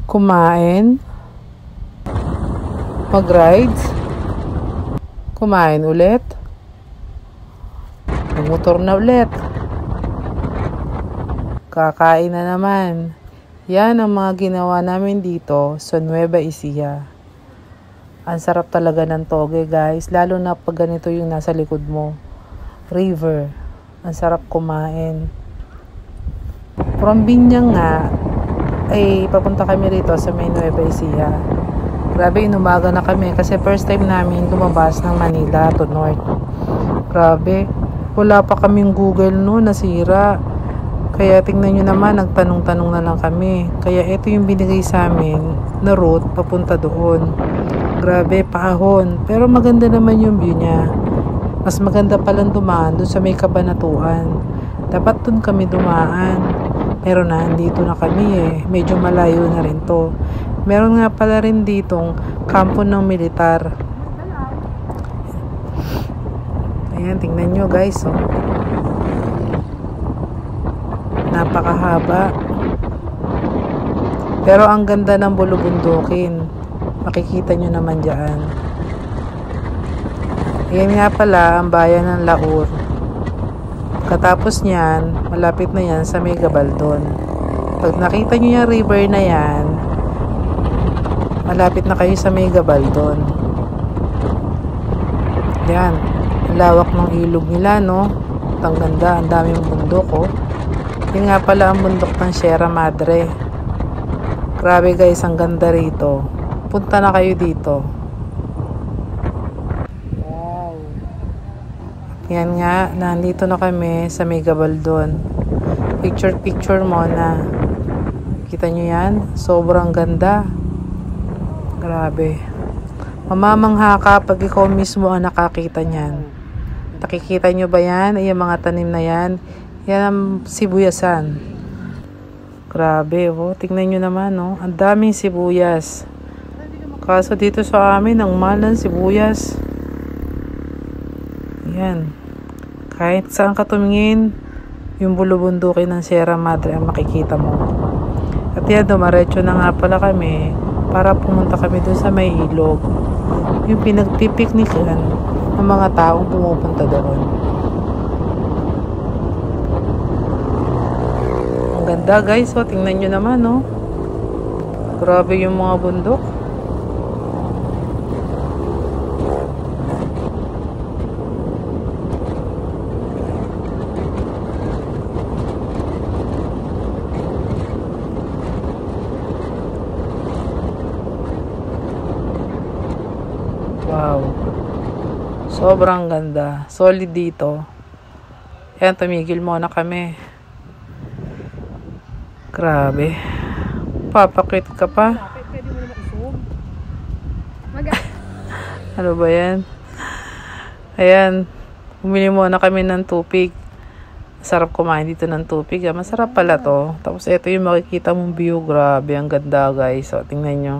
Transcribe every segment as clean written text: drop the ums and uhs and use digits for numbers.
Kumain, mag-rides, kumain ulit, magmotor na ulit, kakain na naman. Yan ang mga ginawa namin dito sa Nueva Ecija. Ang sarap talaga ng toge, guys, lalo na pag ganito yung nasa likod mo. River, ang sarap kumain. From Binyang nga, ay papunta kami rito sa may Nueva Ecija. Grabe, inumaga na kami kasi first time namin lumabas ng Manila to North. Grabe, wala pa kaming Google no, nasira. Kaya tingnan nyo naman, nagtanong-tanong na lang kami. Kaya ito yung binigay sa amin na route papunta doon. Grabe, paahon. Pero maganda naman yung view niya. Mas maganda palang dumaan doon sa may Kabanatuan. Dapat doon kami dumaan. Pero nandito na kami medyo malayo na rin to. Meron nga pala rin ditong kampo ng militar. Ayan, tingnan nyo guys. Napakahaba. Pero ang ganda ng bulubundukin. Makikita nyo naman dyan. Ayan nga pala ang bayan ng Laur. Katapos niyan, malapit na yan sa may Gabaldon. Pag nakita nyo yung river na yan, malapit na kayo sa may Gabaldon. Yan, ang lawak ng ilog nila, no? Ang ganda, ang daming bundok, oh. Yun nga pala ang bundok ng Sierra Madre. Grabe guys, ang ganda rito. Punta na kayo dito. Yan nga, nandito na kami sa may Gabaldon. Picture mo na. Kita nyo yan? Sobrang ganda. Grabe. Mamamangha ka pag ikaw mismo ang nakakita niyan. Nakikita nyo ba yan? Ay, yung mga tanim na yan. Yan ang sibuyasan. Grabe, oh. Tingnan nyo naman, oh. Ang daming sibuyas. Kaso dito sa amin, ang mahal ng sibuyas. Yan. Kahit saan ka tumingin, yung bulubundukin ng Sierra Madre ang makikita mo. At yan, dumaretso na nga pala kami para pumunta kami doon sa may ilog. Yung pinagpipiknikan ng mga taong pumupunta doon. Ang ganda guys, oh. Tingnan nyo naman, oh. Grabe yung mga bundok. Wow. Sobrang ganda. Solid dito. Ayan, tumigil muna kami. Grabe. Papakit ka pa. Pwede mo naman i-zoom. Ano ba yan? Ayan. Bumili muna kami ng tupig. Masarap kumain dito ng tupig. Masarap pala to. Tapos ito yung makikita mong view. Grabe. Ang ganda guys. So, tingnan nyo.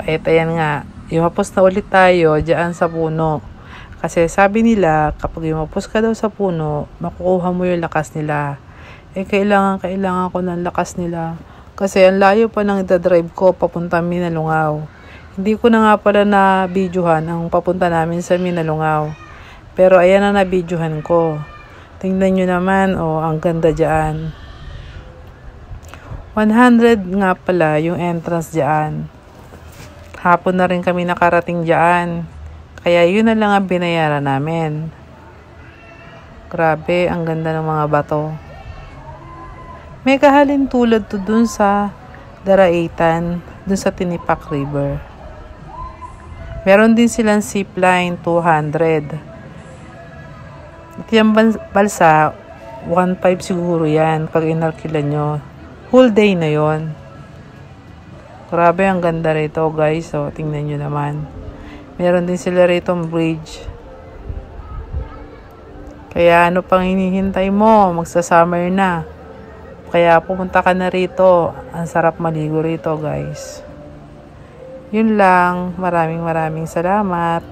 Kahit ayan nga, lumapos na ulit tayo dyan sa puno. Kasi sabi nila, kapag lumapos ka daw sa puno, makukuha mo yung lakas nila. Kailangan ko ng lakas nila. Kasi ang layo pa ng idadrive ko papunta Minalungaw. Hindi ko na nga pala na-videohan ang papunta namin sa Minalungaw. Pero ayan na na-videohan ko. Tingnan nyo naman, oh, ang ganda dyan. 100 nga pala yung entrance dyan. Hapon na rin kami nakarating dyan. Kaya yun na lang ang binayaran namin. Grabe, ang ganda ng mga bato. May kahalin tulad to dun sa Daraitan, dun sa Tinipak River. Meron din silang zipline 200. At yung balsa, 1.5 siguro yan pag inalkilan nyo. Whole day na yon. Grabe, ang ganda rito guys. So, tingnan nyo naman. Meron din sila rito bridge. Kaya ano pang hinihintay mo? Magsa-summer na. Kaya pumunta ka na rito. Ang sarap maligo rito guys. Yun lang. Maraming salamat.